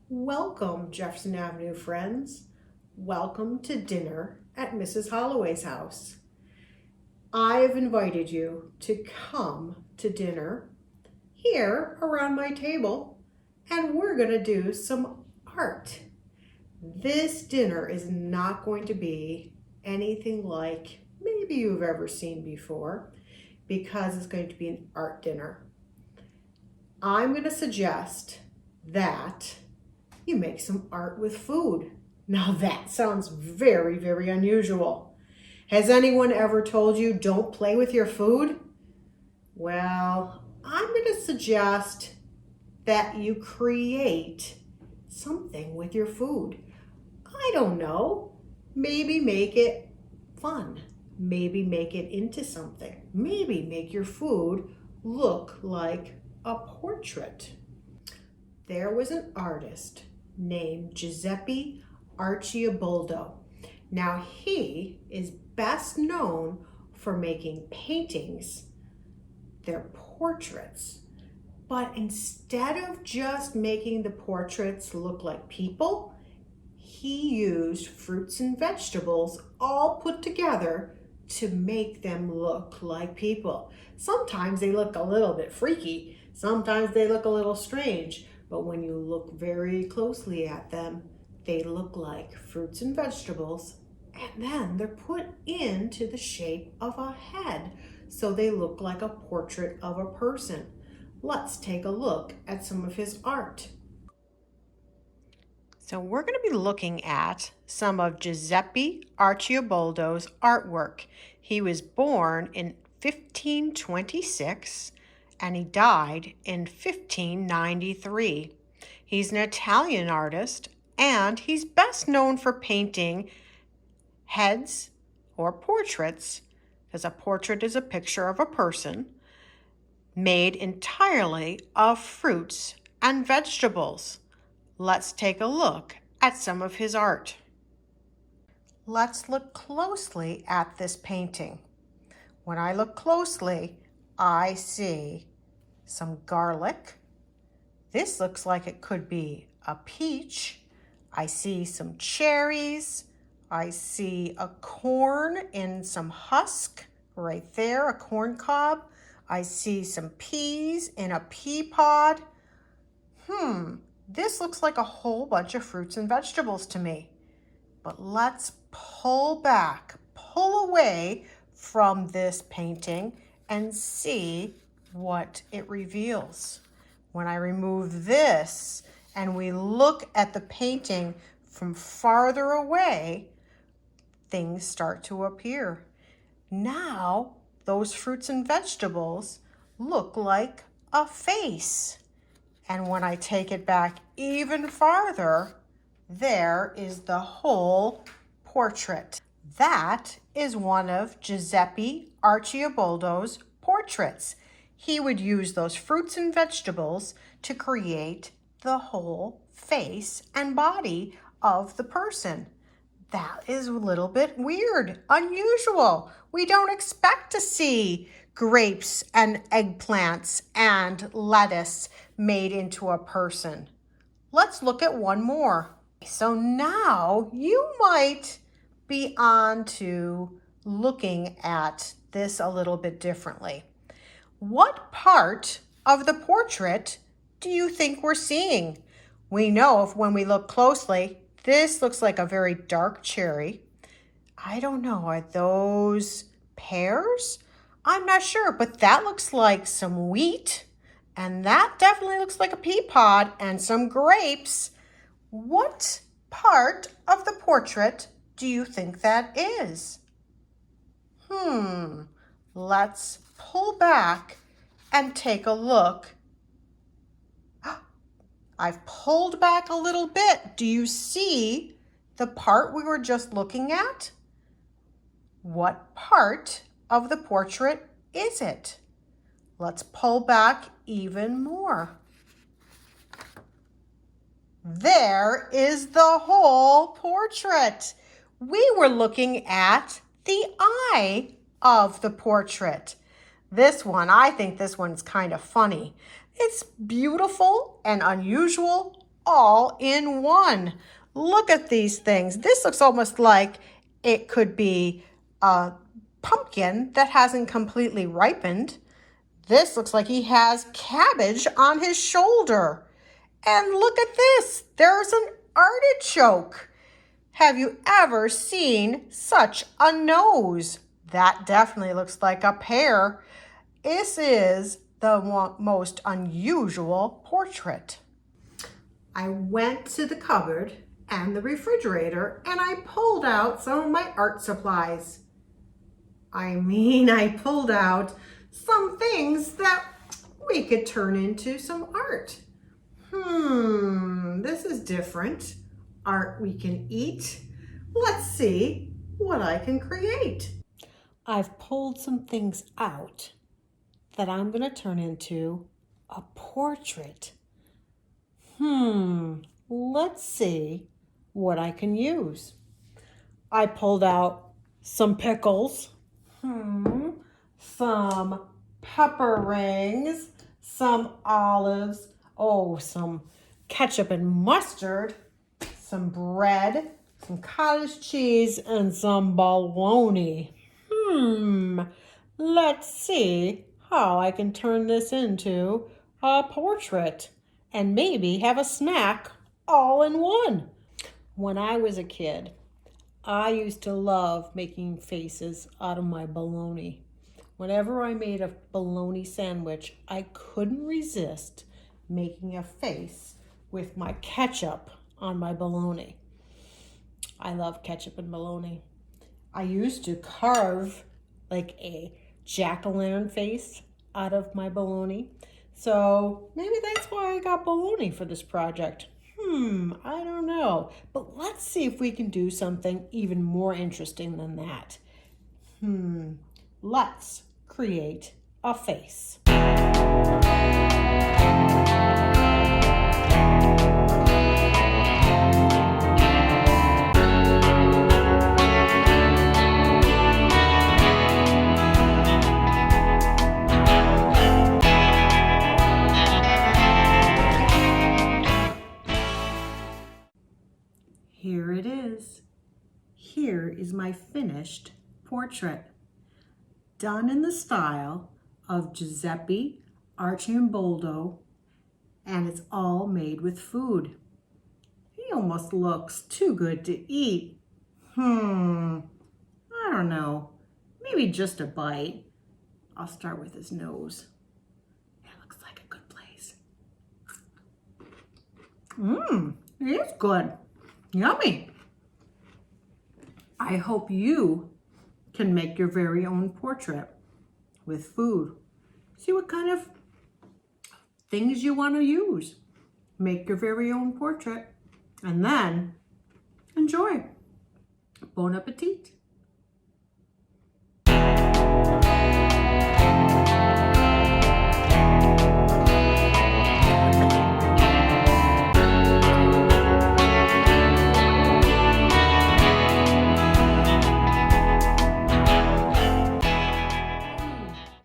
Welcome, Jefferson Avenue friends. Welcome to dinner at Mrs. Holloway's house. I've invited you to come to dinner here around my table, and we're going to do some art. This dinner is not going to be anything like maybe you've ever seen before because it's going to be an art dinner. I'm going to suggest that you make some art with food. Now that sounds very, very unusual. Has anyone ever told you don't play with your food? Well, I'm going to suggest that you create something with your food. I don't know. Maybe make it fun. Maybe make it into something. Maybe make your food look like a portrait. There was an artist named Giuseppe Arcimboldo. Now he is best known for making paintings. They're portraits. But instead of just making the portraits look like people, he used fruits and vegetables all put together to make them look like people. Sometimes they look a little bit freaky. Sometimes they look a little strange. But when you look very closely at them, they look like fruits and vegetables, and then they're put into the shape of a head, so they look like a portrait of a person. Let's take a look at some of his art. So we're going to be looking at some of Giuseppe Arcimboldo's artwork. He was born in 1526 and he died in 1593. He's an Italian artist, and he's best known for painting heads or portraits, because a portrait is a picture of a person, made entirely of fruits and vegetables. Let's take a look at some of his art. Let's look closely at this painting. When I look closely, I see some garlic. This looks like it could be a peach. I see some cherries. I see a corn in some husk right there, a corn cob. I see some peas in a pea pod. This looks like a whole bunch of fruits and vegetables to me. But let's pull back, pull away from this painting and see what it reveals. When I remove this and we look at the painting from farther away, things start to appear. Now, those fruits and vegetables look like a face. And when I take it back even farther, there is the whole portrait. That is one of Giuseppe Arcimboldo's portraits. He would use those fruits and vegetables to create the whole face and body of the person. That is a little bit weird, unusual. We don't expect to see grapes and eggplants and lettuce made into a person. Let's look at one more. So now you might be on to looking at this a little bit differently. What part of the portrait do you think we're seeing? We know if when we look closely, this looks like a very dark cherry. I don't know, are those pears? I'm not sure, but that looks like some wheat, and that definitely looks like a pea pod and some grapes. What part of the portrait do you think that is? Let's pull back and take a look. I've pulled back a little bit. Do you see the part we were just looking at? What part of the portrait is it? Let's pull back even more. There is the whole portrait. We were looking at the eye of the portrait. This one, I think this one's kind of funny. It's beautiful and unusual all in one. Look at these things. This looks almost like it could be a pumpkin that hasn't completely ripened. This looks like he has cabbage on his shoulder. And look at this. There's an artichoke. Have you ever seen such a nose? That definitely looks like a pear. This is the most unusual portrait. I went to the cupboard and the refrigerator and I pulled out some of my art supplies. I pulled out some things that we could turn into some art. This is different. Art we can eat. Let's see what I can create. I've pulled some things out that I'm going to turn into a portrait. Let's see what I can use. I pulled out some pickles, some pepper rings, some olives, some ketchup and mustard, some bread, some cottage cheese, and some bologna. Let's see how I can turn this into a portrait and maybe have a snack all in one. When I was a kid, I used to love making faces out of my bologna. Whenever I made a bologna sandwich, I couldn't resist making a face with my ketchup on my bologna. I love ketchup and bologna. I used to carve like a jack-o'-lantern face out of my bologna. So maybe that's why I got bologna for this project. I don't know. But let's see if we can do something even more interesting than that. Let's create a face. Here it is. Here is my finished portrait, done in the style of Giuseppe Arcimboldo, and it's all made with food. He almost looks too good to eat. I don't know, maybe just a bite. I'll start with his nose. It looks like a good place. It is good. Yummy. I hope you can make your very own portrait with food. See what kind of things you want to use. Make your very own portrait and then enjoy. Bon appetit.